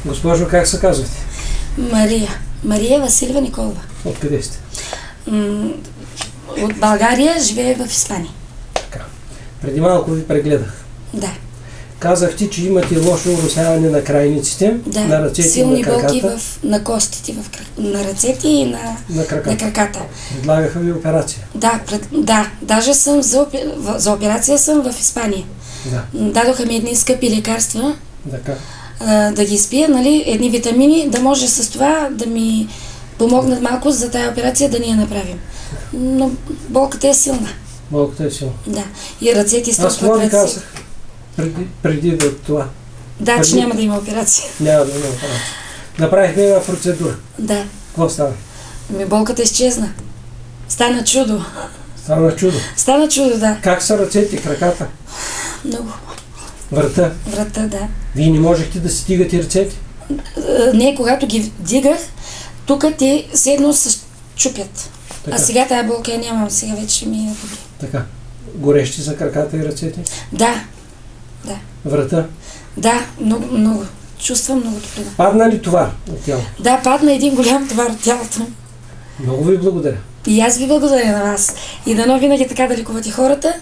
Госпожо, как се казвате? Мария. Мария Василева Николова. Откъде сте? От България, живее в Испания. Така. Преди малко ви прегледах. Да. Казахте, че имате лошо уросяване на крайниците, Да. на ръцете Силни и на краката. болки на костите, на ръцете и на краката. Предлагаха ви операция? Да. Даже съм за операция съм в Испания. Да. Дадоха ми едни скъпи лекарства, да ги спия, нали, едни витамини, да може с това да ми помогнат малко за тая операция да ни я направим. Но болката е силна. Болката е силна. Да. И ръцете изтръпват. Аз това ви казах преди да това. Да, че няма да има операция. Няма да има операция. Направихме една процедура. Да. Какво става? Болката изчезна. Стана чудо. Стана чудо? Стана чудо, да. Как са ръцете, краката? Много. Врата? Врата, да. Вие не можехте да си дигате ръцете? Не, когато ги дигах, тук те седно се чупят. Така. А сега тая болка я нямам, сега вече ми е добре. Така. Горещи са краката и ръцете? Да. Врата? Да, много. Чувствам много добре. Падна ли товар от тялото? Да, падна един голям товар от тялото. Много ви благодаря. И аз ви благодаря на вас. И дано винаги така да лекувате хората.